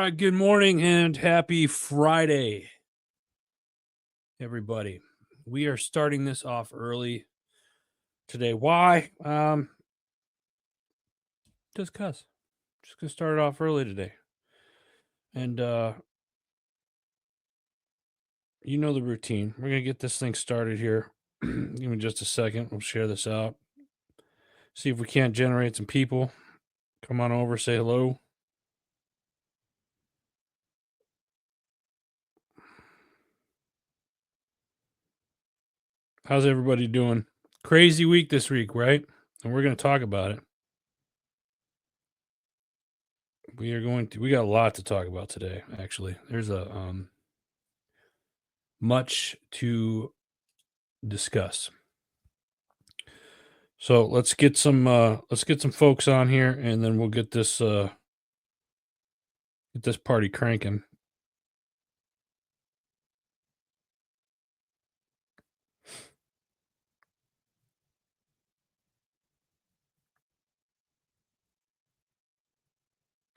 right, good morning and happy Friday, everybody. We are starting this off early today. Why? Just cuz. Just gonna start it off early today. And you know the routine. We're gonna get this thing started here. Give me just a second. We'll share this out. See if we can't generate some people. Come on over, say hello. How's everybody doing? Crazy week this week, right? And we're gonna talk about it. We got a lot to talk about today, actually. There's a much to discuss. So let's get some folks on here, and then we'll get this party cranking.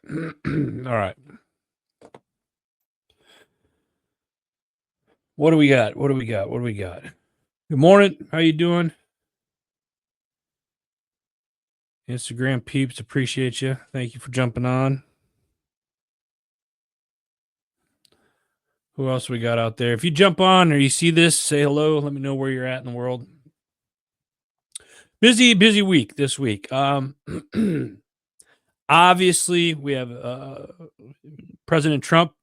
All right. What do we got? Good morning. How you doing? Instagram peeps, appreciate you. Thank you for jumping on. Who else we got out there? If you jump on or you see this, say hello. Let me know where you're at in the world. Busy week this week. Obviously, we have President Trump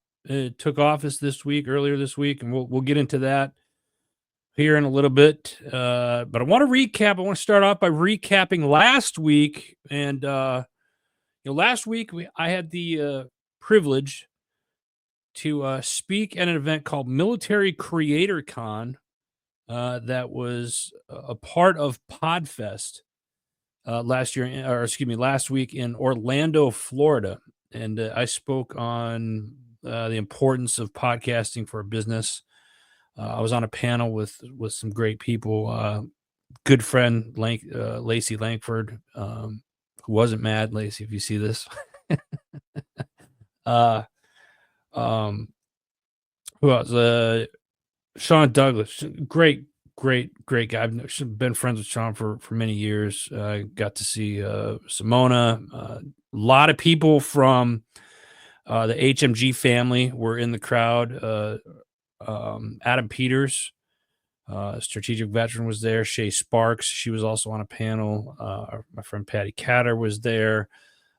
took office earlier this week, and we'll get into that here in a little bit. But I want to recap. I want to start off by recapping last week. And last week I had the privilege to speak at an event called Military Creator Con that was a part of Podfest last week in Orlando, Florida. And I spoke on the importance of podcasting for a business. I was on a panel with some great people. Good friend Lacey Langford, who wasn't mad. Lacey, if you see this, who else? Sean Douglas, great guy. I've been friends with Sean for many years. Got to see Simona. A lot of people from the HMG family were in the crowd. Adam Peters, strategic veteran, was there. Shay Sparks, she was also on a panel. My friend Patty Catter was there.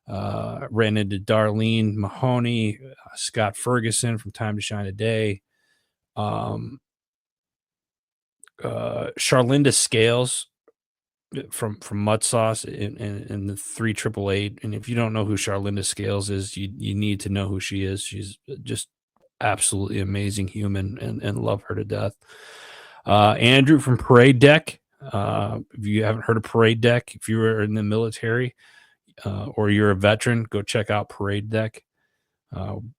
Ran into Darlene Mahoney, Scott Ferguson from Time to Shine a Day. Charlinda Scales from Mud Sauce and the 3888. And if you don't know who Charlinda Scales is, you need to know who she is. She's just absolutely amazing human, and love her to death. Andrew from Parade Deck. If you haven't heard of Parade Deck, if you were in the military or you're a veteran, go check out Parade Deck. I'm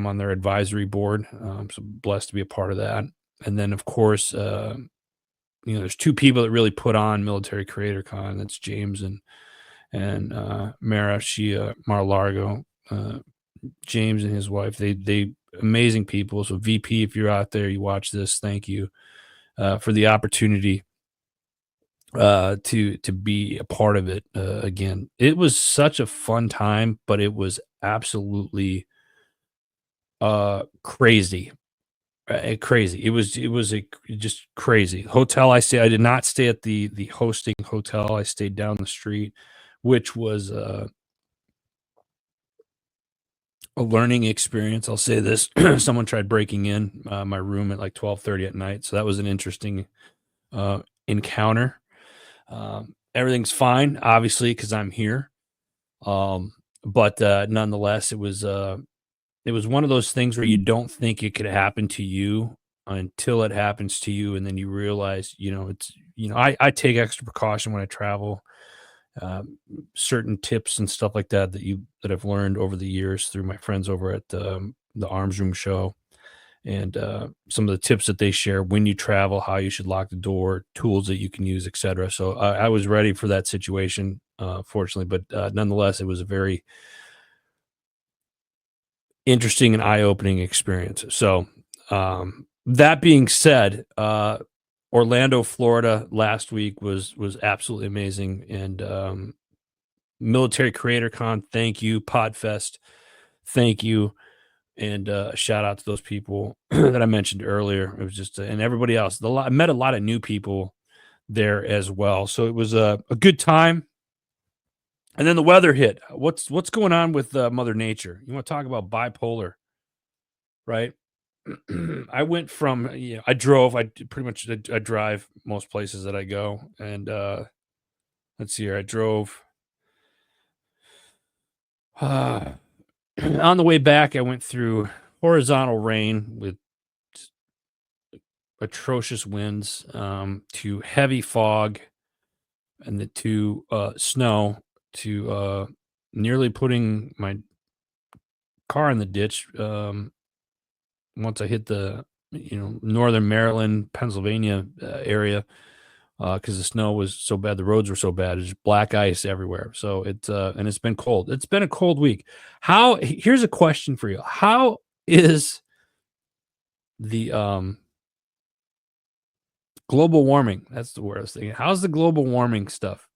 on their advisory board. So blessed to be a part of that. And then, of course, there's two people that really put on Military Creator Con. That's James and Mara. Mar-a-Lago. James and his wife. They amazing people. So VP, if you're out there, you watch this, thank you for the opportunity to be a part of it. Again, it was such a fun time, but it was absolutely crazy. Crazy. It was just crazy. Hotel I did not stay at the hosting hotel. I stayed down the street, which was a learning experience. I'll say this. Someone tried breaking in my room at like 12:30 at night. So that was an interesting encounter. Everything's fine, obviously, because I'm here. But nonetheless, it was one of those things where you don't think it could happen to you until it happens to you. And then you realize, I take extra precaution when I travel. Certain tips and stuff like that that I've learned over the years through my friends over at the Arms Room Show, and some of the tips that they share when you travel, how you should lock the door, tools that you can use, etc. So I was ready for that situation, fortunately, but nonetheless, it was a very interesting and eye-opening experience. So, that being said, Orlando, Florida last week was absolutely amazing, and Military Creator Con, thank you. Podfest, thank you, and shout out to those people that I mentioned earlier. It was just and everybody else. I met a lot of new people there as well, so it was a good time. And then the weather hit. What's going on with Mother Nature? You want to talk about bipolar, right? I went from I drove. I pretty much I drive most places that I go, and let's see here. I drove. On the way back, I went through horizontal rain with atrocious winds, to heavy fog, and to snow, to nearly putting my car in the ditch. Once I hit the northern Maryland, Pennsylvania area, because the snow was so bad, the roads were so bad, there's black ice everywhere. So and it's been cold. It's been a cold week. Here's a question for you: how is the global warming? That's the word I was thinking. How's the global warming stuff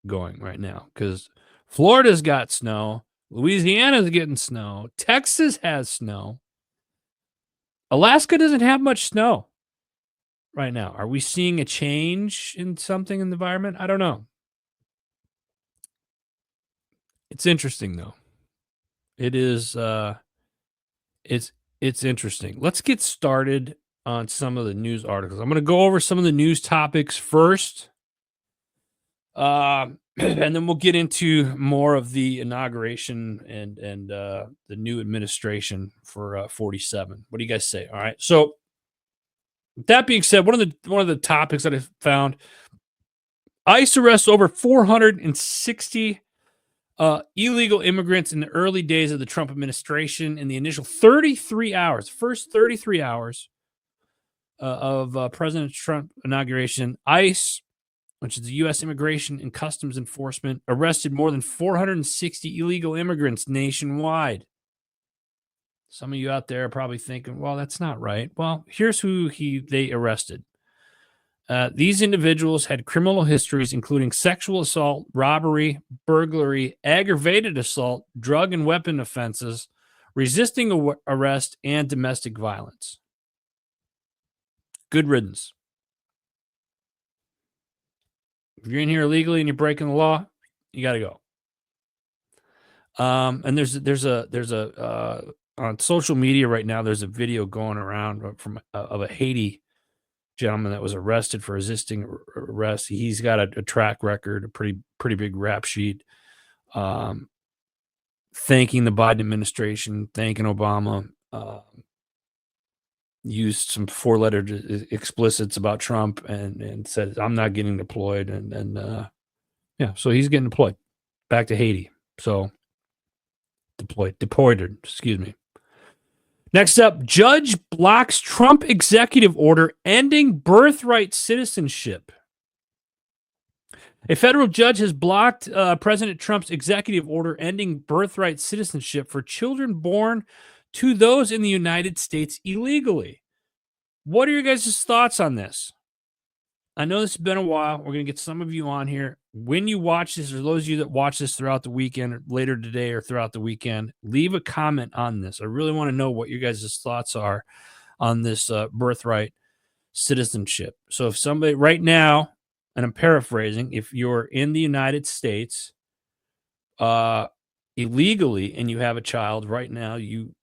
going right now? Because Florida's got snow, Louisiana's getting snow, Texas has snow. Alaska doesn't have much snow right now. Are we seeing a change in something in the environment? I don't know. It's interesting though. It is it's interesting. Let's get started on some of the news articles. I'm going to go over some of the news topics first. And then we'll get into more of the inauguration and the new administration for 47. What do you guys say? All right. So that being said, one of the topics that I found: ICE arrests over 460 illegal immigrants in the early days of the Trump administration. In the initial 33 hours, first 33 hours of President Trump inauguration, ICE, which is the U.S. Immigration and Customs Enforcement, arrested more than 460 illegal immigrants nationwide. Some of you out there are probably thinking, well, that's not right. Well, here's who they arrested. These individuals had criminal histories, including sexual assault, robbery, burglary, aggravated assault, drug and weapon offenses, resisting arrest, and domestic violence. Good riddance. If you're in here illegally and you're breaking the law, you got to go. And there's a on social media right now, there's a video going around of a Haiti gentleman that was arrested for resisting arrest. He's got a track record, a pretty big rap sheet, thanking the Biden administration, thanking Obama, used some 4-letter explicits about Trump and said, I'm not getting deployed. And so he's getting deployed back to Haiti. So deployed, excuse me. Next up, judge blocks Trump executive order ending birthright citizenship. A federal judge has blocked President Trump's executive order ending birthright citizenship for children born to those in the United States illegally. What are your guys' thoughts on this? I know this has been a while. We're going to get some of you on here. When you watch this, or those of you that watch this throughout the weekend, or later today or throughout the weekend, leave a comment on this. I really want to know what your guys' thoughts are on this birthright citizenship. So if somebody right now, and I'm paraphrasing, if you're in the United States illegally and you have a child right now, you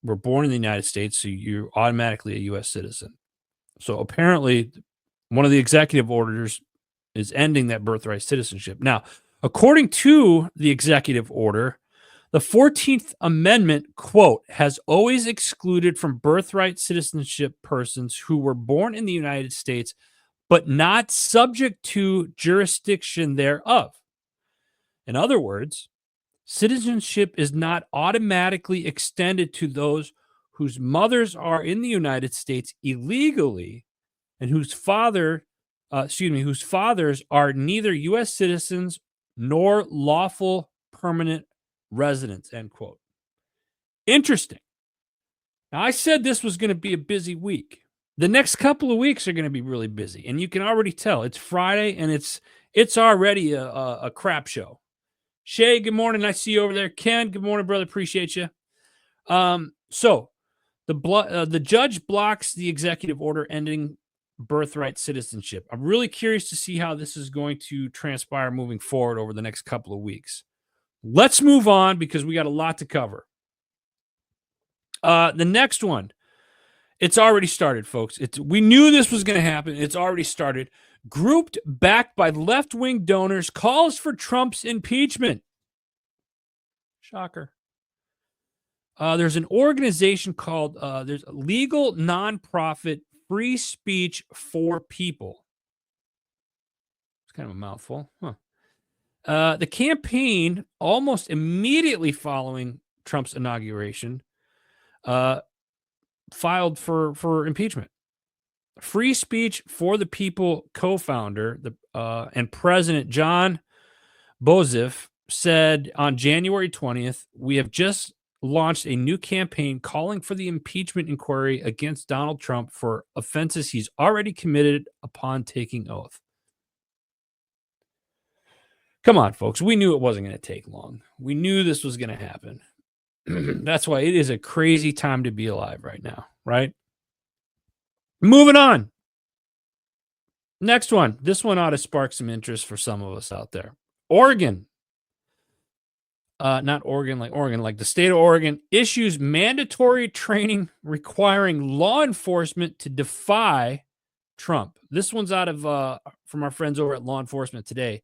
were born in the United States, so you're automatically a U.S. citizen. So apparently one of the executive orders is ending that birthright citizenship. Now, according to the executive order, the 14th Amendment, quote, has always excluded from birthright citizenship persons who were born in the United States, but not subject to jurisdiction thereof. In other words, citizenship is not automatically extended to those whose mothers are in the United States illegally and whose fathers are neither U.S. citizens nor lawful permanent residents, end quote. Interesting. Now, I said this was going to be a busy week. The next couple of weeks are going to be really busy, and you can already tell. It's Friday, and it's already a crap show. Shay, good morning. I see you over there. Ken, good morning, brother. Appreciate you. So the judge blocks the executive order ending birthright citizenship. I'm really curious to see how this is going to transpire moving forward over the next couple of weeks. Let's move on because we got a lot to cover. The next one, it's already started, folks. We knew this was going to happen. It's already started. Grouped backed by left-wing donors calls for Trump's impeachment. Shocker. There's an organization called there's a legal nonprofit Free Speech for People. It's kind of a mouthful, huh? The campaign, almost immediately following Trump's inauguration, filed for impeachment. Free Speech for the People co-founder and President John Bozif said on January 20th, "We have just launched a new campaign calling for the impeachment inquiry against Donald Trump for offenses he's already committed upon taking oath." Come on, folks. We knew it wasn't going to take long. We knew this was going to happen. That's why it is a crazy time to be alive right now, right? Moving on. Next one. This one ought to spark some interest for some of us out there. Oregon. Not Oregon, like the state of Oregon issues mandatory training requiring law enforcement to defy Trump. This one's out of from our friends over at Law Enforcement Today.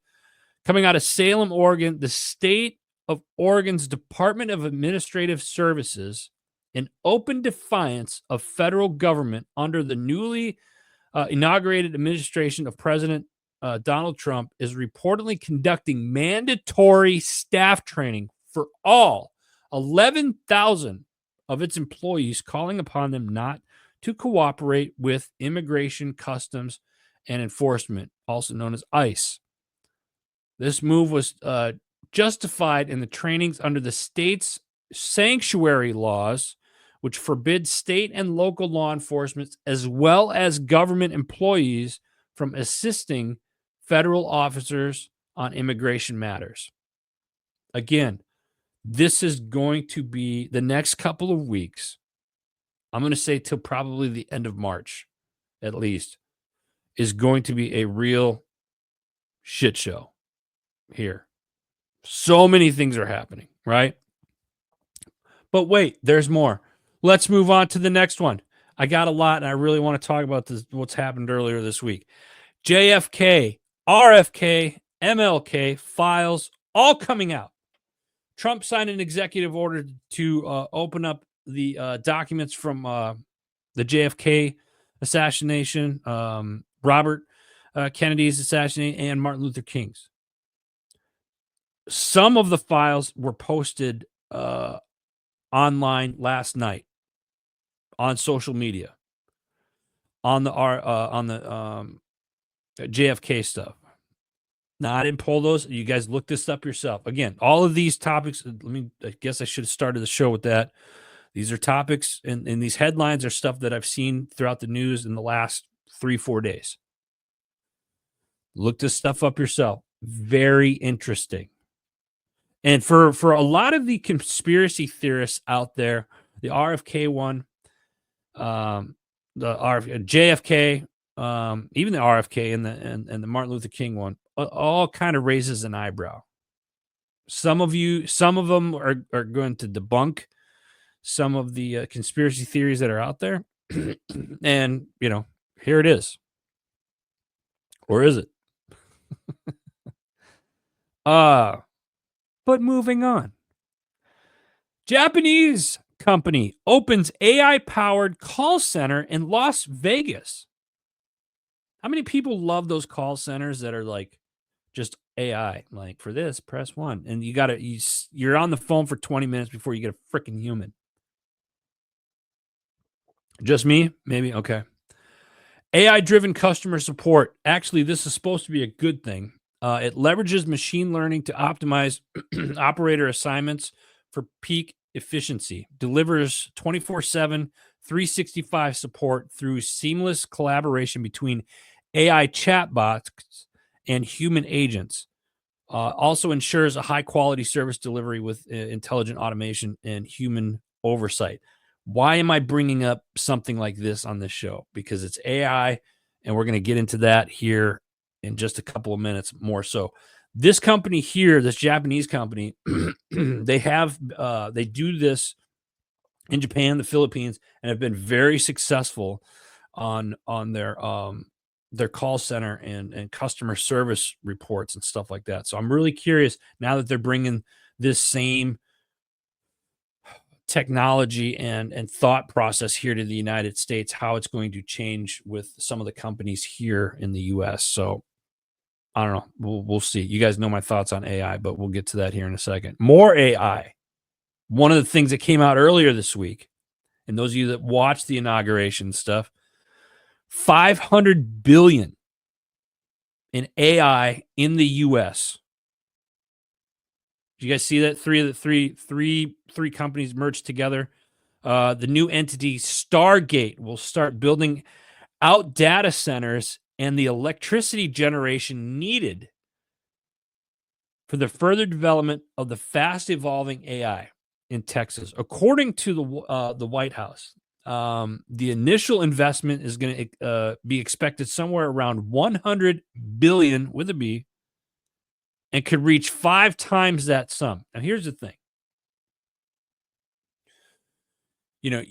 Coming out of Salem, Oregon, the state of Oregon's Department of Administrative Services, in open defiance of federal government under the newly inaugurated administration of President Donald Trump, is reportedly conducting mandatory staff training for all 11,000 of its employees, calling upon them not to cooperate with Immigration, Customs, and Enforcement, also known as ICE. This move was justified in the trainings under the state's sanctuary laws, which forbid state and local law enforcement as well as government employees from assisting federal officers on immigration matters. Again, this is going to be the next couple of weeks. I'm going to say till probably the end of March, at least, is going to be a real shit show here. So many things are happening, right? But wait, there's more. Let's move on to the next one. I got a lot, and I really want to talk about this, what's happened earlier this week. JFK, RFK, MLK files all coming out. Trump signed an executive order to open up the documents from the JFK assassination, Robert Kennedy's assassination, and Martin Luther King's. Some of the files were posted online last night on social media on the JFK stuff. Now, I didn't pull those. You guys look this up yourself. Again, all of these topics, I guess I should have started the show with that. These are topics, and these headlines are stuff that I've seen throughout the news in the last 3-4 days. Look this stuff up yourself. Very interesting. And for a lot of the conspiracy theorists out there, the RFK one, JFK, even the RFK and the Martin Luther King one, all kind of raises an eyebrow. Some of them are going to debunk some of the conspiracy theories that are out there. And, here it is. Or is it? But moving on. Japanese company opens AI-powered call center in Las Vegas. How many people love those call centers that are like just AI? Like, for this, press 1. And you're on the phone for 20 minutes before you get a freaking human. Just me? Maybe? Okay. AI-driven customer support. Actually, this is supposed to be a good thing. It leverages machine learning to optimize operator assignments for peak efficiency, delivers 24/7, 365 support through seamless collaboration between AI chatbots and human agents. Also ensures a high quality service delivery with intelligent automation and human oversight. Why am I bringing up something like this on this show? Because it's AI, and we're going to get into that here in just a couple of minutes more. So, this company here, this Japanese company, they do this in Japan, the Philippines, and have been very successful on their call center and customer service reports and stuff like that. So I'm really curious now that they're bringing this same technology and thought process here to the United States, how it's going to change with some of the companies here in the US. So I don't know. We'll see. You guys know my thoughts on AI, but we'll get to that here in a second. More AI. One of the things that came out earlier this week, and those of you that watched the inauguration stuff, 500 billion in AI in the US. Did you guys see that? Three companies merged together. The new entity Stargate will start building out data centers and the electricity generation needed for the further development of the fast evolving AI in Texas. According to the White House, the initial investment is going to be expected somewhere around 100 billion with a B, and could reach 5 times that sum. Now, here's the thing. You know,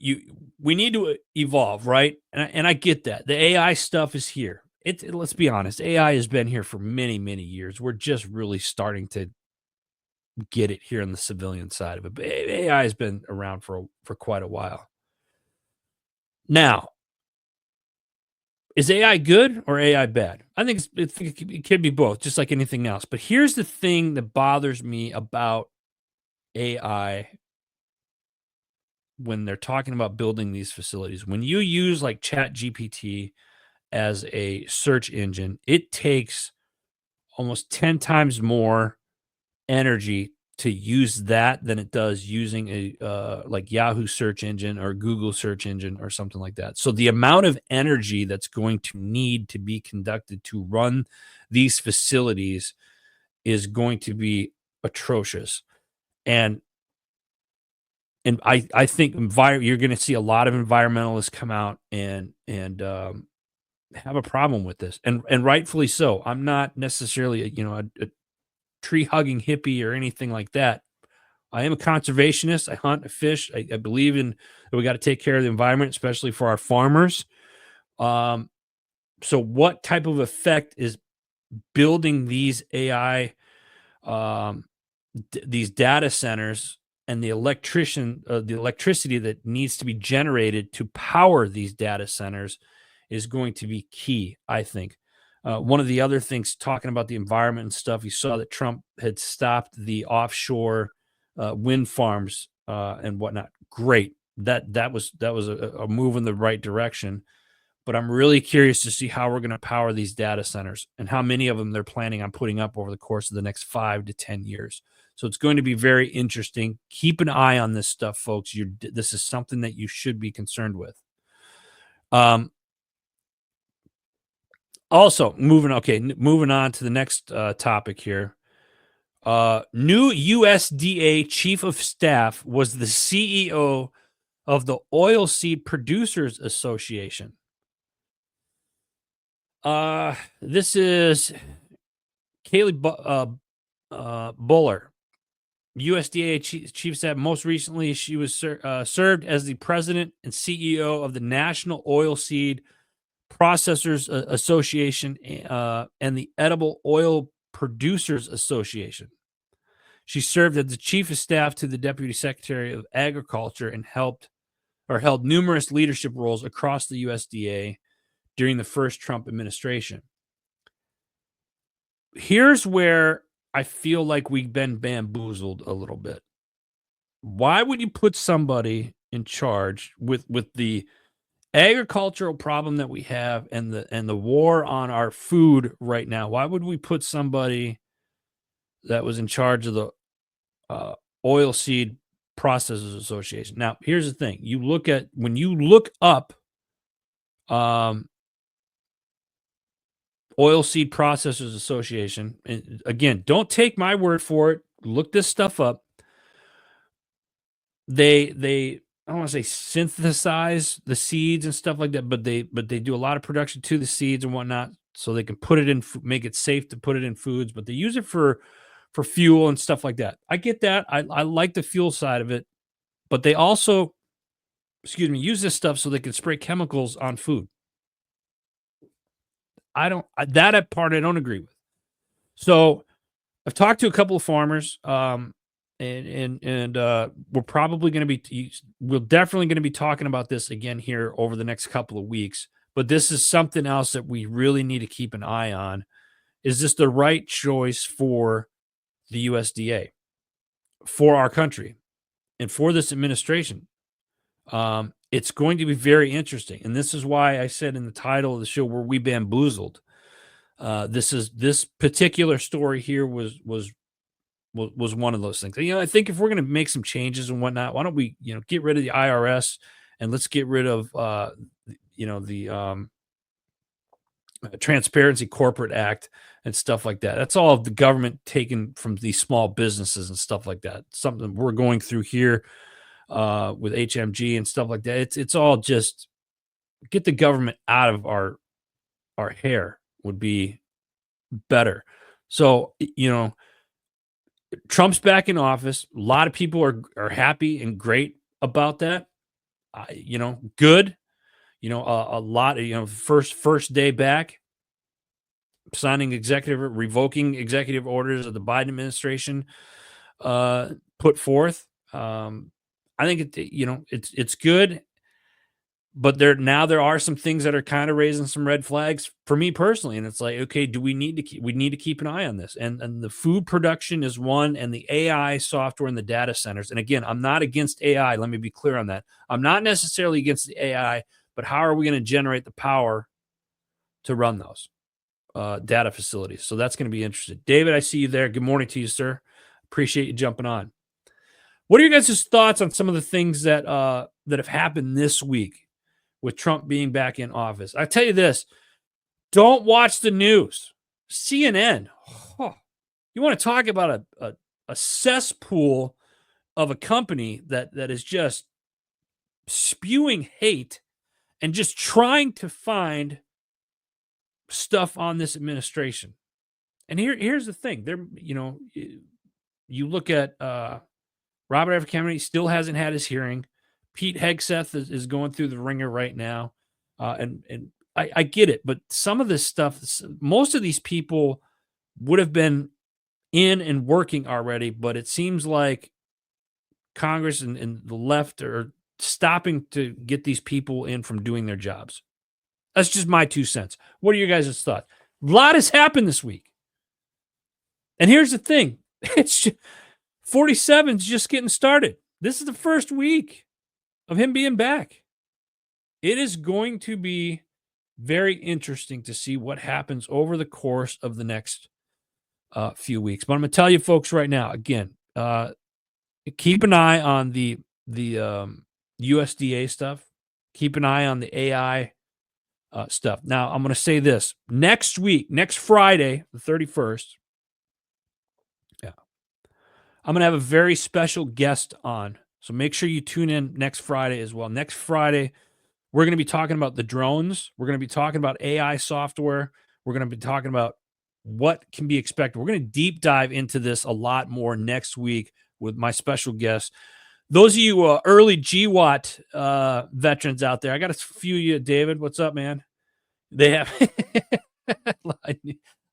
we need to evolve, right? And I get that. The AI stuff is here. Let's be honest. AI has been here for many, many years. We're just really starting to get it here on the civilian side of it. But AI has been around for quite a while. Now, is AI good or AI bad? I think it could be both, just like anything else. But here's the thing that bothers me about AI when they're talking about building these facilities. When you use like ChatGPT as a search engine, it takes almost 10 times more energy to use that than it does using a like Yahoo search engine or Google search engine or something like that. So the amount of energy that's going to need to be conducted to run these facilities is going to be atrocious. And I think you're going to see a lot of environmentalists come out and have a problem with this, and rightfully so. I'm not necessarily a tree hugging hippie or anything like that. I am a conservationist. I hunt, I fish. I believe in that we got to take care of the environment, especially for our farmers. So what type of effect is building these AI, these data centers and the electricity that needs to be generated to power these data centers is going to be key, I think. One of the other things, talking about the environment and stuff, you saw that Trump had stopped the offshore wind farms and whatnot. Great. That was a move in the right direction. But I'm really curious to see how we're going to power these data centers and how many of them they're planning on putting up over the course of the next 5 to 10 years. So it's going to be very interesting. Keep an eye on this stuff, folks. This is something that you should be concerned with. Also, moving on to the next topic here. New USDA chief of staff was the CEO of the Oilseed Producers Association. This is Kaylee Buller, USDA chief of staff. Most recently, she was served as the president and CEO of the National Oilseed Processors Association and the Edible Oil Producers Association. She served as the chief of staff to the Deputy Secretary of Agriculture and held numerous leadership roles across the USDA during the first Trump administration. Here's where I feel like we've been bamboozled a little bit. Why would you put somebody in charge with the agricultural problem that we have and the war on our food right now? Why would we put somebody that was in charge of the oilseed Processors Association. Now, here's the thing. When you look up Oilseed Processors Association, and again, don't take my word for it. Look this stuff up. They I don't want to say synthesize the seeds and stuff like that, but they do a lot of production to the seeds and whatnot, so they can put it in, make it safe to put it in foods. But they use it for fuel and stuff like that. I get that. I like the fuel side of it, but they also, use this stuff so they can spray chemicals on food. That part I don't agree with. So I've talked to a couple of farmers, and we're probably going to be, we're definitely going to be talking about this again here over the next couple of weeks. But this is something else that we really need to keep an eye on. Is this the right choice for the USDA, for our country, and for this administration? It's going to be very interesting, and this is why I said in the title of the show, "Were we bamboozled?" This particular story here was one of those things. I think if we're going to make some changes and whatnot, why don't we, get rid of the IRS and let's get rid of, the Transparency Corporate Act and stuff like that. That's all of the government taken from these small businesses and stuff like that. Something we're going through here with HMG and stuff like that. It's all just get the government out of our hair would be better. So, Trump's back in office. A lot of people are happy and great about that. Good. A lot of, first day back, signing revoking executive orders of the Biden administration put forth. I think it's good, but there are some things that are kind of raising some red flags for me personally, and it's like, okay, do we need to keep an eye on this? And the food production is one, and the AI software and the data centers. And again, I'm not against AI. Let me be clear on that. I'm not necessarily against the AI, but how are we going to generate the power to run those data facilities? So that's going to be interesting. David, I see you there. Good morning to you, sir. Appreciate you jumping on. What are your guys' thoughts on some of the things that have happened this week with Trump being back in office? I tell you this, don't watch the news. CNN, you want to talk about a cesspool of a company that is just spewing hate and just trying to find stuff on this administration. And here's the thing. You look at Robert F. Kennedy still hasn't had his hearing. Pete Hegseth is going through the ringer right now. And I get it, but some of this stuff, most of these people would have been in and working already, but it seems like Congress and the left are stopping to get these people in from doing their jobs. That's just my 2 cents. What are your guys' thoughts? A lot has happened this week. And here's the thing. It's 47's just getting started. This is the first week of him being back. It is going to be very interesting to see what happens over the course of the next few weeks. But I'm going to tell you folks right now, again, keep an eye on the USDA stuff. Keep an eye on the AI stuff. Now, I'm going to say this. Next week, next Friday, the 31st, I'm going to have a very special guest on. So make sure you tune in next Friday as well. Next Friday, we're going to be talking about the drones. We're going to be talking about AI software. We're going to be talking about what can be expected. We're going to deep dive into this a lot more next week with my special guest. Those of you early GWAT veterans out there, I got a few of you. David, what's up, man? They have.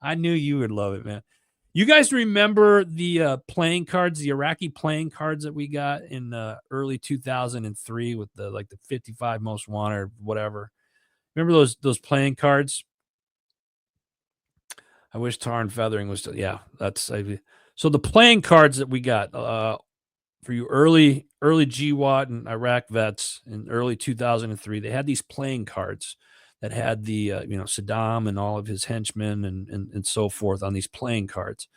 I knew you would love it, man. You guys remember the playing cards, the Iraqi playing cards that we got in early 2003 with the 55 most wanted or whatever? Remember those playing cards? I wish tar and feathering was still, yeah. So the playing cards that we got for you early GWAT and Iraq vets in early 2003, they had these playing cards that had the Saddam and all of his henchmen and so forth on these playing cards.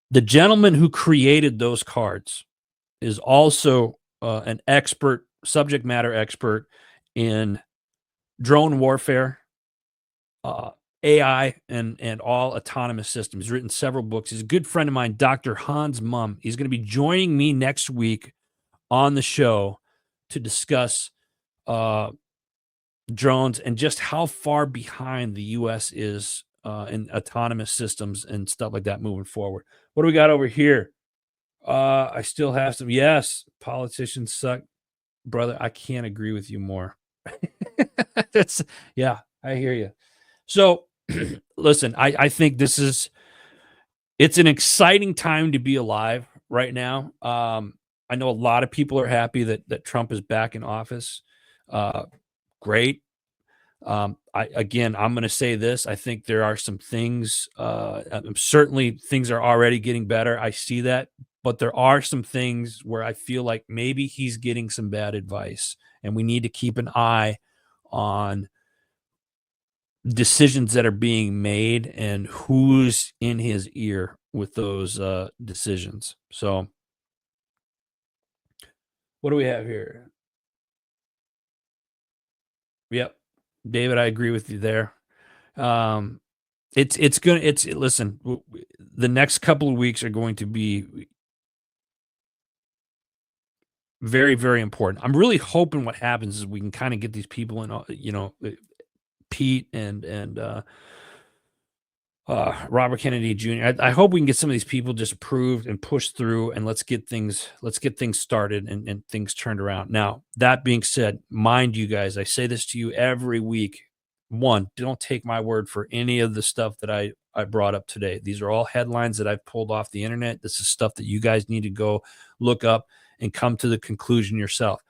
The gentleman who created those cards is also an expert, subject matter expert in drone warfare, uh, AI, and all autonomous systems. He's written several books. He's a good friend of mine, Dr. Hans Mumm. He's going to be joining me next week on the show to discuss uh, drones and just how far behind the U.S. is in autonomous systems and stuff like that moving forward. What do we got over here? I still have some. Yes, politicians suck, brother. I can't agree with you more. That's yeah, I hear you. So, listen, I think it's an exciting time to be alive right now. I know a lot of people are happy that Trump is back in office. Great. I'm going to say this. I think there are some things. Certainly, things are already getting better. I see that, but there are some things where I feel like maybe he's getting some bad advice, and we need to keep an eye on decisions that are being made and who's in his ear with those decisions. So, what do we have here? Yep, David, I agree with you there. Um, listen, the next couple of weeks are going to be very, very important. I'm really hoping what happens is we can kind of get these people in, Pete and Robert Kennedy Jr. I hope we can get some of these people just approved and pushed through, and let's get things started and things turned around. Now, that being said, mind you guys, I say this to you every week. One, don't take my word for any of the stuff that I brought up today. These are all headlines that I've pulled off the internet. This is stuff that you guys need to go look up and come to the conclusion yourself.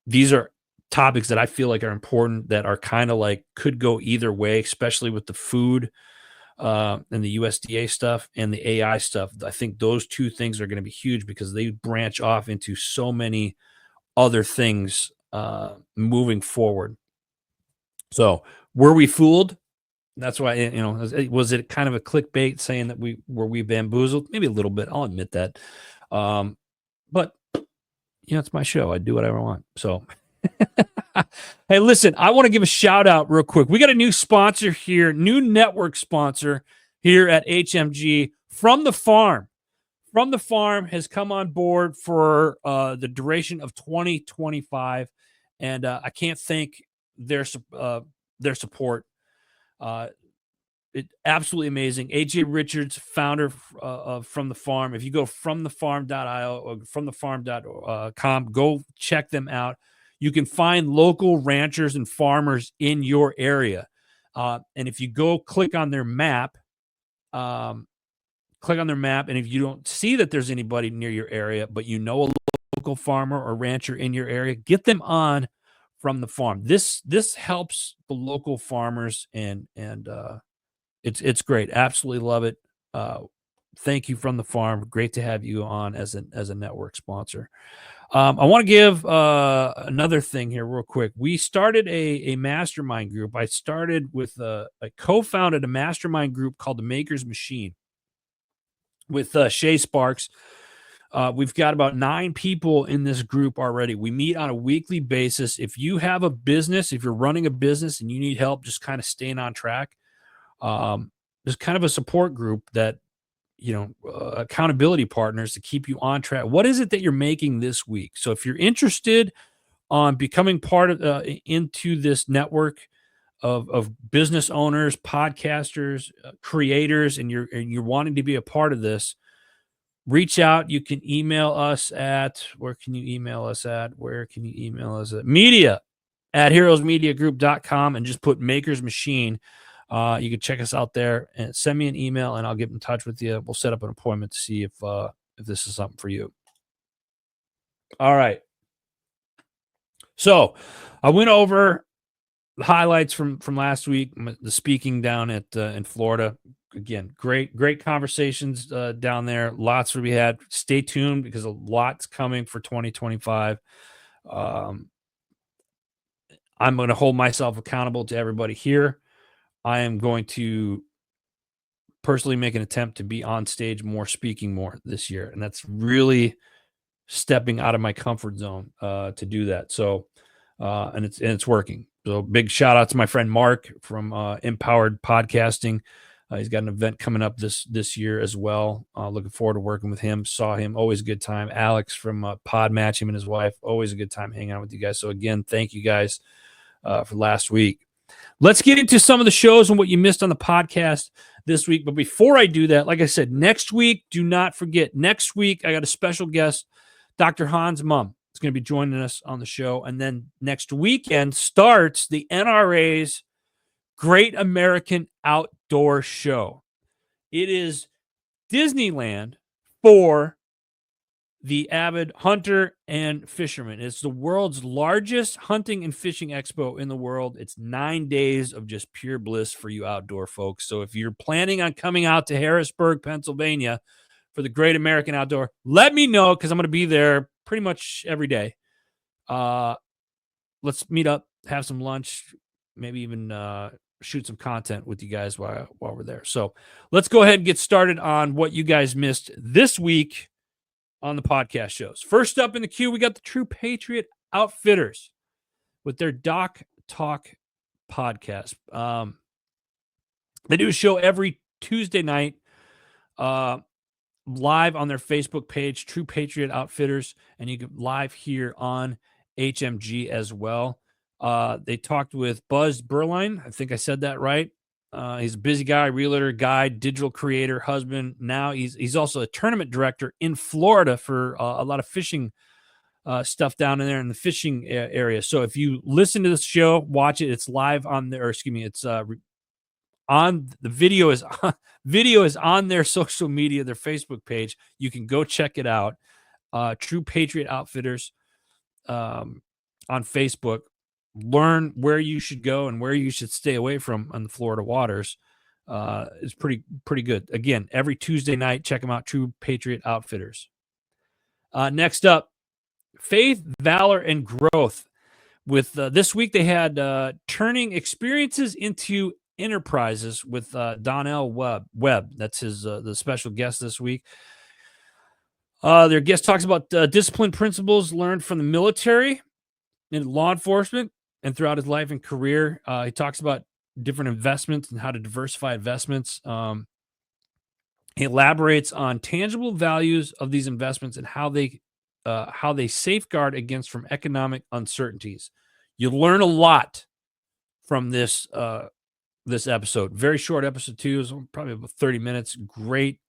These are topics that I feel like are important, that are kind of like could go either way, especially with the food and the USDA stuff and the AI stuff. I think those two things are going to be huge because they branch off into so many other things moving forward. So, were we fooled? That's why, was it kind of a clickbait saying that we bamboozled? Maybe a little bit. I'll admit that. But it's my show. I do whatever I want. So, hey, listen, I want to give a shout out real quick. We got a new sponsor here, new network sponsor here at HMG, From the Farm. From the Farm has come on board for the duration of 2025, and I can't thank their support. It absolutely amazing. AJ Richards, founder of From the Farm. If you go fromthefarm.io or fromthefarm.com, go check them out. You can find local ranchers and farmers in your area. And if you go click on their map, and if you don't see that there's anybody near your area, but you know a local farmer or rancher in your area, get them on From the Farm. This helps the local farmers, and it's great. Absolutely love it. Thank you, From the Farm. Great to have you on as a network sponsor. I want to give another thing here real quick. We started a mastermind group. I co-founded a mastermind group called the Maker's Machine with Shay Sparks. We've got about 9 people in this group already. We meet on a weekly basis. If you have a business, if you're running a business and you need help just kind of staying on track, there's kind of a support group that, accountability partners to keep you on track. What is it that you're making this week? So if you're interested on becoming part of into this network of business owners, podcasters, creators, and you're wanting to be a part of this, reach out. You can email us at media@heroesmediagroup.com and just put Maker's Machine. You can check us out there and send me an email, and I'll get in touch with you. We'll set up an appointment to see if this is something for you. All right. So I went over the highlights from last week, the speaking down at in Florida. Again, great conversations down there. Lots to be had. Stay tuned because a lot's coming for 2025. I'm going to hold myself accountable to everybody here. I am going to personally make an attempt to be on stage more, speaking more this year. And that's really stepping out of my comfort zone to do that. So, and it's working. So big shout out to my friend Mark from Empowered Podcasting. He's got an event coming up this year as well. Looking forward to working with him. Saw him, always a good time. Alex from Pod Match, him and his wife, always a good time hanging out with you guys. So again, thank you guys for last week. Let's get into some of the shows and what you missed on the podcast this week. But before I do that, like I said, next week, do not forget, next week, I got a special guest, Dr. Hans Mum. Is going to be joining us on the show. And then next weekend starts the NRA's Great American Outdoor Show. It is Disneyland for the avid hunter and fisherman. It's the world's largest hunting and fishing expo in the world. It's 9 days of just pure bliss for you outdoor folks. So if you're planning on coming out to Harrisburg, Pennsylvania for the Great American Outdoor, let me know because I'm going to be there pretty much every day. Let's meet up, have some lunch, maybe even shoot some content with you guys while we're there. So let's go ahead and get started on what you guys missed this week on the podcast shows. First up in the queue, we got the True Patriot Outfitters with their Doc Talk podcast. They do a show every Tuesday night live on their Facebook page, True Patriot Outfitters, and you can live here on HMG as well. They talked with Buzz Berline. I think I said that right. He's a busy guy, realtor, guide, digital creator, husband. Now he's also a tournament director in Florida for a lot of fishing stuff down in there in the fishing area. So if you listen to this show, watch it. It's live on there. Excuse me. It's on the video is on their social media, their Facebook page. You can go check it out. True Patriot Outfitters on Facebook. Learn where you should go and where you should stay away from on the Florida waters. Is pretty good. Again, every Tuesday night, check them out. True Patriot Outfitters. Next up, Faith, Valor, and Growth. With this week, they had turning experiences into enterprises with Donnell Webb. That's his the special guest this week. Their guest talks about discipline principles learned from the military and law enforcement and throughout his life and career. He talks about different investments and how to diversify investments. He elaborates on tangible values of these investments and how they safeguard against from economic uncertainties. You learn a lot from this episode. Very short episode too. It was probably about 30 minutes. Great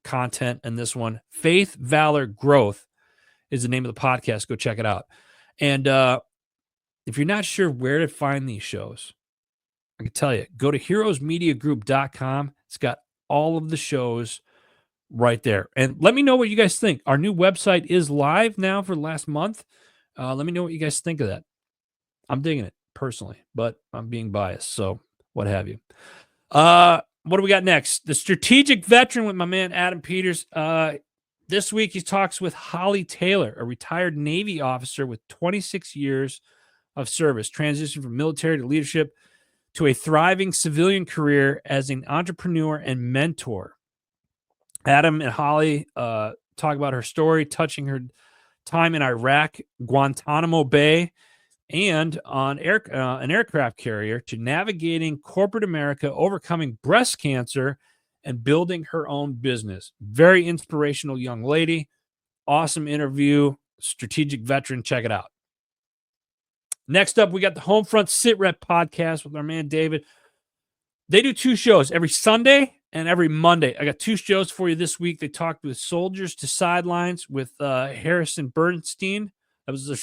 content in this one. Faith, Valor, Growth is the name of the podcast. Go check it out. And if you're not sure where to find these shows, I can tell you, go to heroesmediagroup.com. It's got all of the shows right there. And let me know what you guys think. Our new website is live now for the last month. Let me know what you guys think of that. I'm digging it personally, but I'm being biased, so what have you. What do we got next? The Strategic Veteran with my man Adam Peters. This week he talks with Holly Taylor, a retired Navy officer with 26 years of service, transitioned from military to leadership to a thriving civilian career as an entrepreneur and mentor. Adam and Holly talk about her story, touching her time in Iraq, Guantanamo Bay, and on an aircraft carrier, to navigating corporate America, overcoming breast cancer, and building her own business. Very inspirational young lady. Awesome interview. Strategic Veteran. Check it out. Next up, we got the Homefront Sit Rep podcast with our man David. They do two shows every Sunday and every Monday. I got two shows for you this week. They talked with Soldiers to Sidelines with Harrison Bernstein. That was their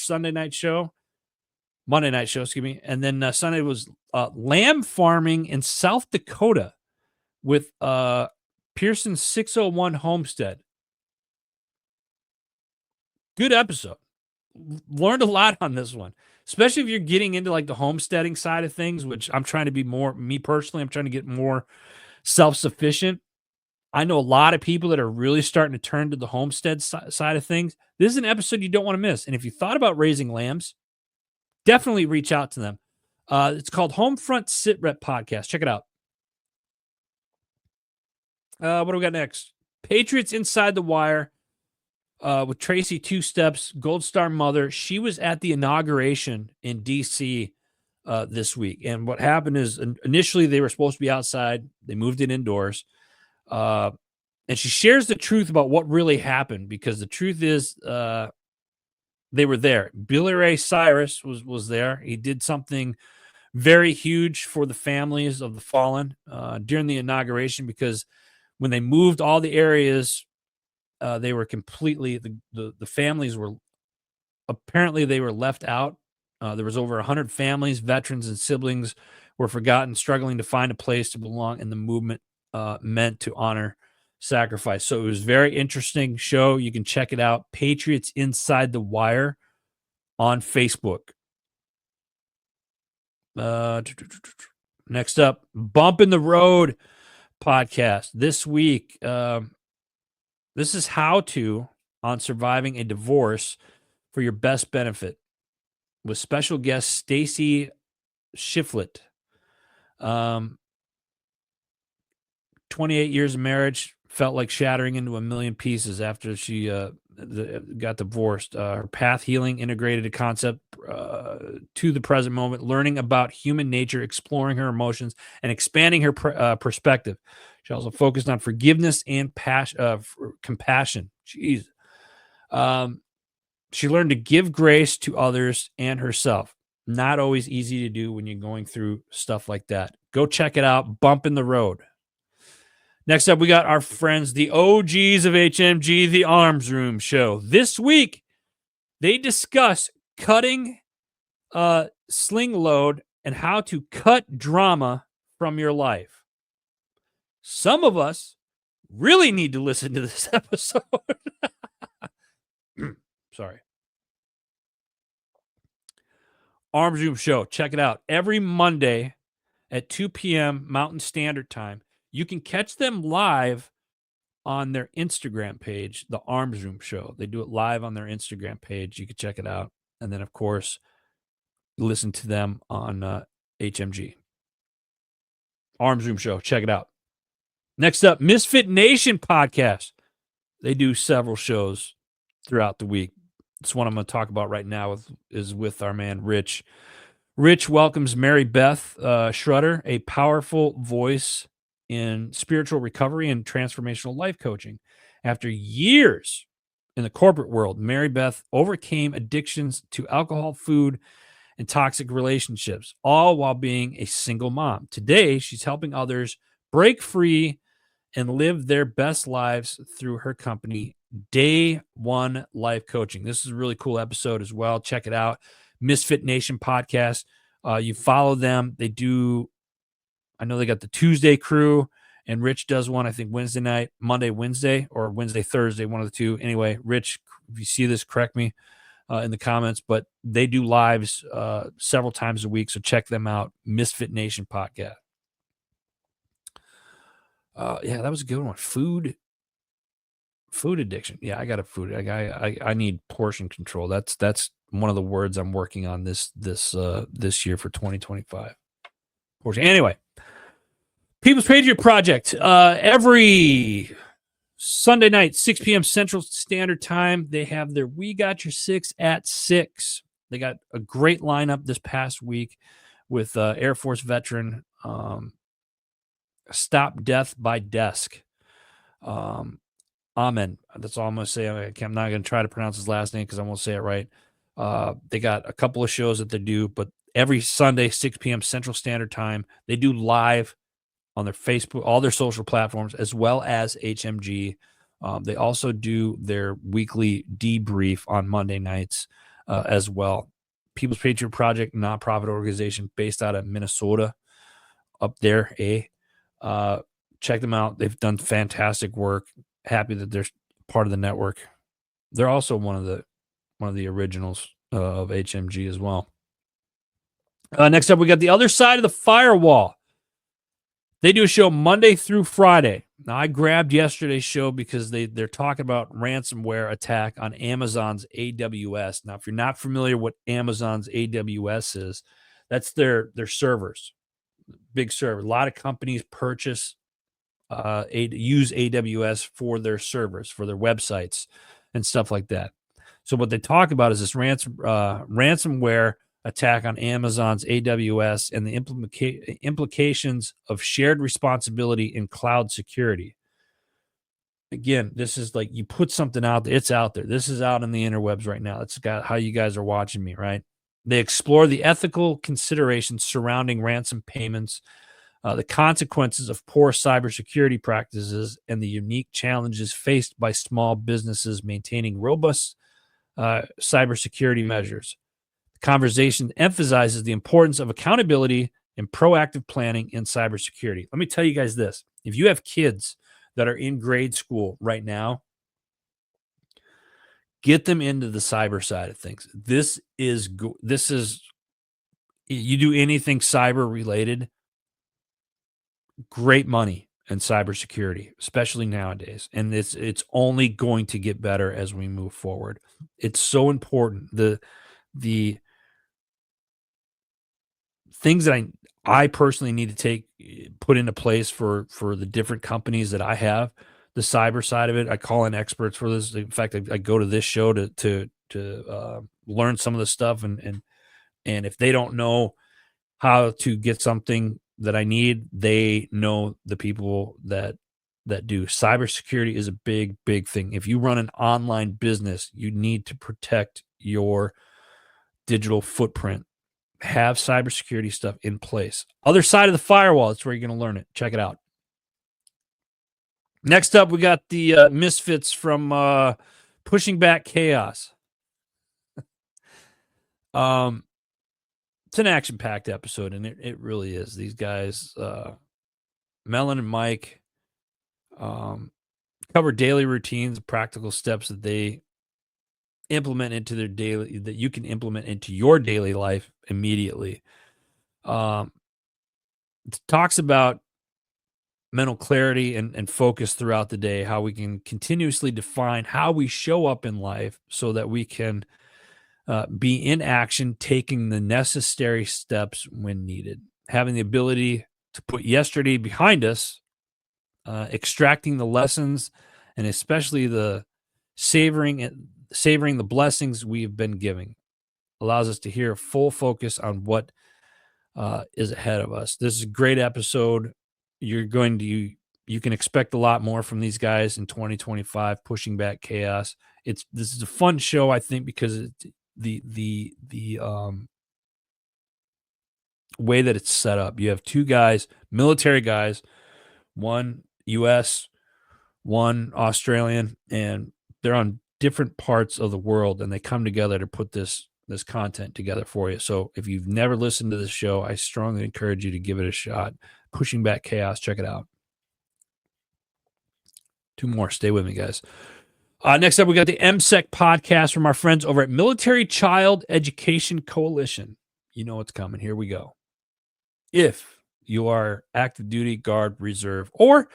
Monday night show, excuse me. And then Sunday was lamb farming in South Dakota with Pearson 601 Homestead. Good episode. Learned a lot on this one, especially if you're getting into like the homesteading side of things, which I'm trying to be more, me personally, I'm trying to get more self-sufficient. I know a lot of people that are really starting to turn to the homestead side of things. This is an episode you don't want to miss. And if you thought about raising lambs, definitely reach out to them. It's called Homefront Sit Rep Podcast. Check it out. What do we got next? Patriots Inside the Wire. with Tracy Two Steps, Gold Star Mother. She was at the inauguration in D.C. This week. And what happened is initially they were supposed to be outside. They moved it indoors. And she shares the truth about what really happened, because the truth is they were there. Billy Ray Cyrus was there. He did something very huge for the families of the fallen during the inauguration, because when they moved all the areas, they were completely, the families were, apparently they were left out. There was over 100 families, veterans, and siblings were forgotten, struggling to find a place to belong, and the movement meant to honor sacrifice. So it was a very interesting show. You can check it out. Patriots Inside the Wire on Facebook. Next up, Bump in the Road podcast this week. This is how to on surviving a divorce for your best benefit, with special guest Stacy Shiflett. 28 years of marriage felt like shattering into a million pieces after she got divorced. Her path healing integrated a concept to the present moment, learning about human nature, exploring her emotions, and expanding her perspective. She also focused on forgiveness and compassion. Jeez. She learned to give grace to others and herself. Not always easy to do when you're going through stuff like that. Go check it out. Bump in the Road. Next up, we got our friends, the OGs of HMG, the Arms Room Show. This week, they discuss cutting sling load and how to cut drama from your life. Some of us really need to listen to this episode. Sorry. Arms Room Show. Check it out. Every Monday at 2 p.m. Mountain Standard Time. You can catch them live on their Instagram page, the Arms Room Show. They do it live on their Instagram page. You can check it out. And then, of course, listen to them on HMG. Arms Room Show. Check it out. Next up, Misfit Nation podcast. They do several shows throughout the week. This one I'm going to talk about right now is with our man, Rich. Rich welcomes Mary Beth Schroeder, a powerful voice in spiritual recovery and transformational life coaching. After years in the corporate world, Mary Beth overcame addictions to alcohol, food, and toxic relationships, all while being a single mom. Today, she's helping others break free and live their best lives through her company, Day One Life Coaching. This is a really cool episode as well. Check it out. Misfit Nation podcast. You follow them. They do, I know they got the Tuesday crew, and Rich does one, I think, Wednesday night, Monday, Wednesday, or Wednesday, Thursday, one of the two. Anyway, Rich, if you see this, correct me in the comments, but they do lives several times a week, so check them out. Misfit Nation podcast. Yeah, that was a good one. Food addiction. Yeah, I got a food. I need portion control. That's one of the words I'm working on this year for 2025. Portion. Anyway, People's Patriot Project. Every Sunday night, 6 p.m. Central Standard Time, they have their We Got Your Six at 6. They got a great lineup this past week with Air Force veteran Stop Death by Desk. Amen. That's all I'm going to say. I'm not going to try to pronounce his last name because I won't say it right. They got a couple of shows that they do, but every Sunday, 6 p.m. Central Standard Time, they do live on their Facebook, all their social platforms, as well as HMG. They also do their weekly debrief on Monday nights as well. People's Patriot Project, nonprofit organization based out of Minnesota, up there. Check them out. They've done fantastic work. Happy that they're part of the network. They're also one of the originals of HMG as well. Next up, we got The Other Side of the Firewall. They do a show Monday through Friday. Now, I grabbed yesterday's show because they're talking about ransomware attack on Amazon's AWS. Now, if you're not familiar what Amazon's AWS is, that's their servers, big server. A lot of companies use AWS for their servers, for their websites, and stuff like that. So what they talk about is this ransomware attack on Amazon's AWS and the implications of shared responsibility in cloud security. Again, this is like you put something out there, it's out there. This is out in the interwebs right now. It's got how you guys are watching me, right? They explore the ethical considerations surrounding ransom payments, the consequences of poor cybersecurity practices, and the unique challenges faced by small businesses maintaining robust cybersecurity measures. The conversation emphasizes the importance of accountability and proactive planning in cybersecurity. Let me tell you guys this. If you have kids that are in grade school right now, get them into the cyber side of things. This is you do anything cyber related, great money in cybersecurity, especially nowadays. And it's only going to get better as we move forward. It's so important. The things that I personally need to put into place for the different companies that I have, the cyber side of it. I call in experts for this. In fact, I go to this show to learn some of the stuff, and if they don't know how to get something that I need, they know the people that do. Cybersecurity is a big thing. If you run an online business, you need to protect your digital footprint. Have cybersecurity stuff in place. Other side of the firewall, that's where you're going to learn it. Check it out. Next up, we got the Misfits from Pushing Back Chaos. It's an action-packed episode, and it really is. These guys, Melon and Mike, cover daily routines, practical steps that they implement into their daily, that you can implement into your daily life immediately. It talks about mental clarity and focus throughout the day, how we can continuously define how we show up in life so that we can be in action, taking the necessary steps when needed, having the ability to put yesterday behind us, extracting the lessons, and especially the savoring the blessings we've been giving, allows us to hear full focus on what is ahead of us. This is a great episode. You can expect a lot more from these guys in 2025, Pushing Back Chaos. This is a fun show, I think, because the way that it's set up. You have two guys, military guys, one US, one Australian, and they're on different parts of the world, and they come together to put this content together for you. So if you've never listened to this show, I strongly encourage you to give it a shot. Pushing Back Chaos, check it out. Two more. Stay with me, guys. Next up, we got the MSEC podcast from our friends over at Military Child Education Coalition. You know what's coming. Here we go. If you are active duty, Guard, Reserve, or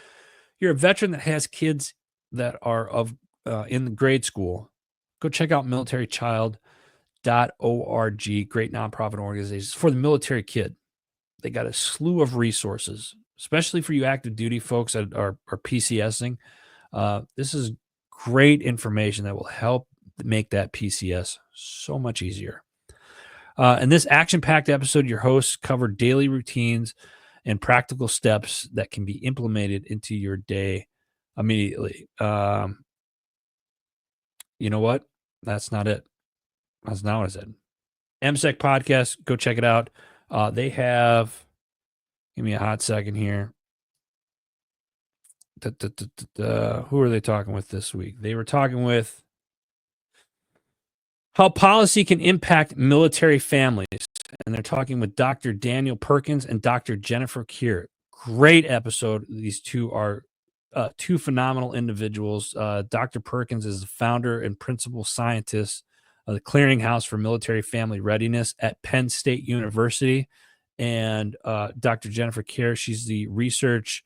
you're a veteran that has kids that are in the grade school, go check out militarychild.org. Great nonprofit organizations for the military kid. They got a slew of resources, especially for you active duty folks that are PCSing. This is great information that will help make that PCS so much easier. In this action-packed episode, your hosts cover daily routines and practical steps that can be implemented into your day immediately. You know what? That's not it. That's not what I said. MSEC podcast, go check it out. They have, give me a hot second here. Who are they talking with this week? They were talking with how policy can impact military families. And they're talking with Dr. Daniel Perkins and Dr. Jennifer Kier. Great episode. These two are two phenomenal individuals. Dr. Perkins is the founder and principal scientist of the Clearinghouse for Military Family Readiness at Penn State University. And Dr. Jennifer Kier, she's the research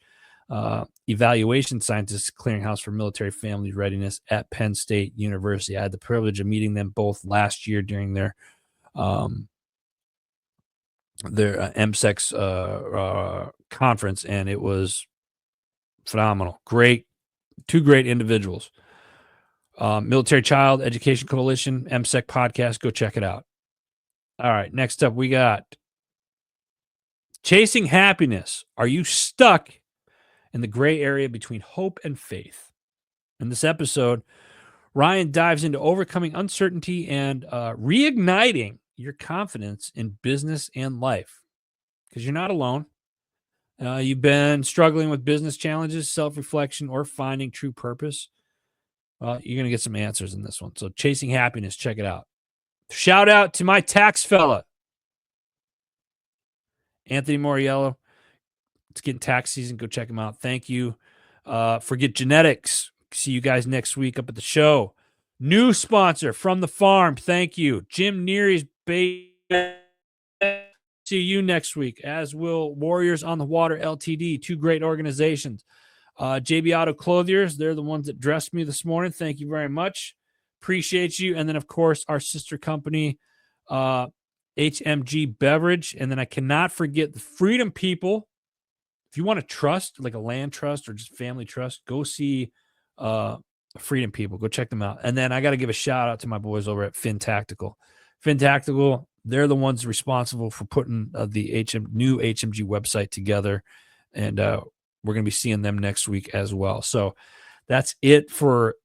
evaluation scientist, Clearinghouse for Military Family Readiness at Penn State University. I had the privilege of meeting them both last year during their MSEC's conference, and it was phenomenal. Two great individuals. Military Child Education Coalition, MSEC podcast. Go check it out. All right. Next up, we got Chasing Happiness. Are you stuck in the gray area between hope and faith? In this episode, Ryan dives into overcoming uncertainty and reigniting your confidence in business and life, because you're not alone. You've been struggling with business challenges, self-reflection, or finding true purpose. You're going to get some answers in this one. So Chasing Happiness, check it out. Shout out to my tax fella, Anthony Moriello. It's getting tax season. Go check him out. Thank you. Forget Genetics. See you guys next week up at the show. New sponsor, From the Farm. Thank you. Jim Neary's bait. See you next week, as will Warriors on the Water LTD, two great organizations. JB Auto Clothiers, they're the ones that dressed me this morning. Thank you very much. Appreciate you. And then, of course, our sister company, HMG Beverage. And then I cannot forget the Freedom People. If you want to trust, like a land trust or just family trust, go see Freedom People. Go check them out. And then I got to give a shout out to my boys over at Fin Tactical. Fin Tactical, they're the ones responsible for putting the new HMG website together. And we're going to be seeing them next week as well. So that's it for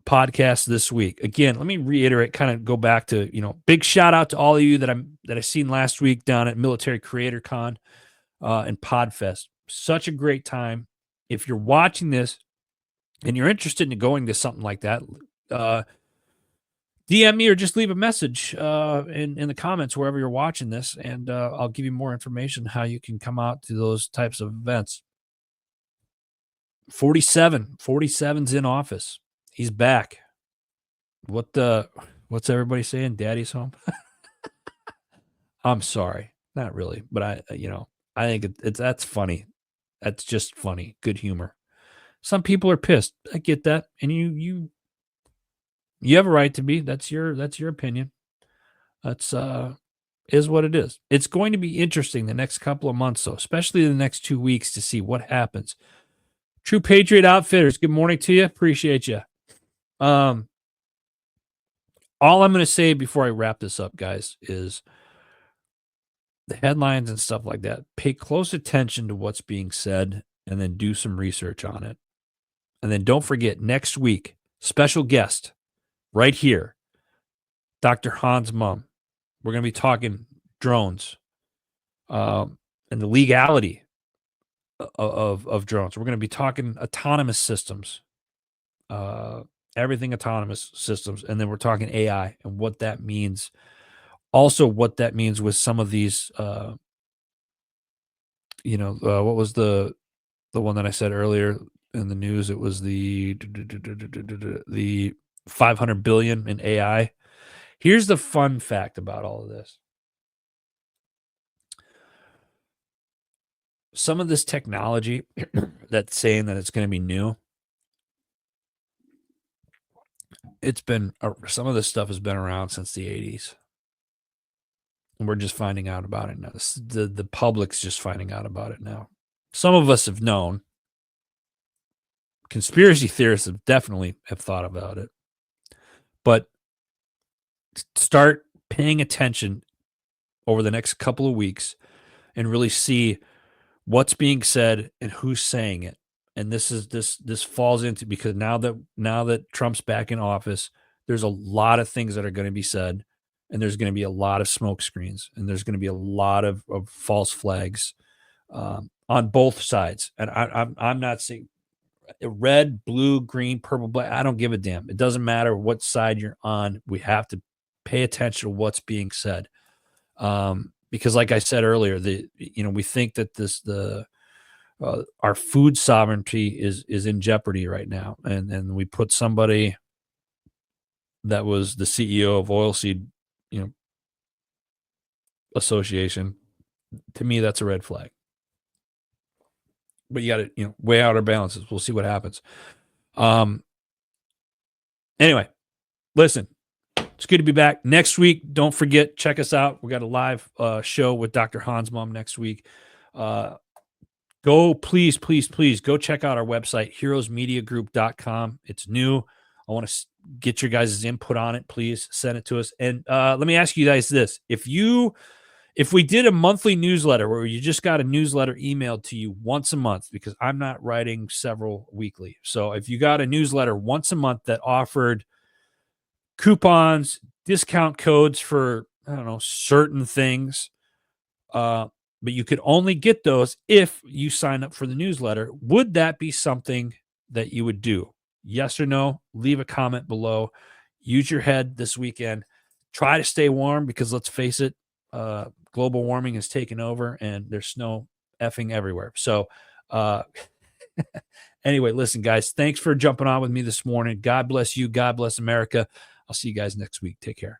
podcast this week. Again, let me reiterate, kind of go back to, big shout out to all of you that I seen last week down at Military Creator Con and Podfest. Such a great time. If you're watching this and you're interested in going to something like that, DM me or just leave a message in the comments wherever you're watching this, and I'll give you more information how you can come out to those types of events. 47's in office. He's back. What's everybody saying? Daddy's home. I'm sorry, not really, but I think that's funny. That's just funny. Good humor. Some people are pissed. I get that, and you have a right to be. That's your opinion. That's is what it is. It's going to be interesting the next couple of months, though, especially the next 2 weeks, to see what happens. True Patriot Outfitters, good morning to you. Appreciate you. All I'm going to say before I wrap this up, guys, is the headlines and stuff like that. Pay close attention to what's being said and then do some research on it. And then don't forget, next week, special guest right here, Dr. Hans Mumm. We're going to be talking drones and the legality of drones. We're going to be talking autonomous systems, everything autonomous systems. And then we're talking AI and what that means. Also, what that means with some of these, what was the one that I said earlier in the news? It was the 500 billion in AI. Here's the fun fact about all of this. Some of this technology that's saying that it's going to be new, some of this stuff has been around since the 80s. And we're just finding out about it now. The public's just finding out about it now. Some of us have known. Conspiracy theorists definitely have thought about it. But start paying attention over the next couple of weeks and really see what's being said and who's saying it. And this falls into, because now that Trump's back in office, there's a lot of things that are going to be said, and there's going to be a lot of smoke screens, and there's going to be a lot of false flags on both sides. And I'm not saying red, blue, green, purple, black. I don't give a damn. It doesn't matter what side you're on. We have to pay attention to what's being said. Because like I said earlier, we think that our food sovereignty is in jeopardy right now. And we put somebody that was the CEO of Oilseed, Association. To me, that's a red flag. But you got to, weigh out our balances. We'll see what happens. Anyway, listen, it's good to be back next week. Don't forget, check us out. We got a live show with Dr. Hans Mumm next week. Go, please, please, please go check out our website, heroesmediagroup.com. It's new. I want to get your guys' input on it. Please send it to us. And let me ask you guys this. If we did a monthly newsletter where you just got a newsletter emailed to you once a month, because I'm not writing several weekly. So if you got a newsletter once a month that offered coupons, discount codes for, I don't know, certain things, but you could only get those if you sign up for the newsletter, would that be something that you would do? Yes or no? Leave a comment below. Use your head this weekend. Try to stay warm, because let's face it, global warming is taking over and there's snow effing everywhere. So anyway, listen, guys, thanks for jumping on with me this morning. God bless you. God bless America. I'll see you guys next week. Take care.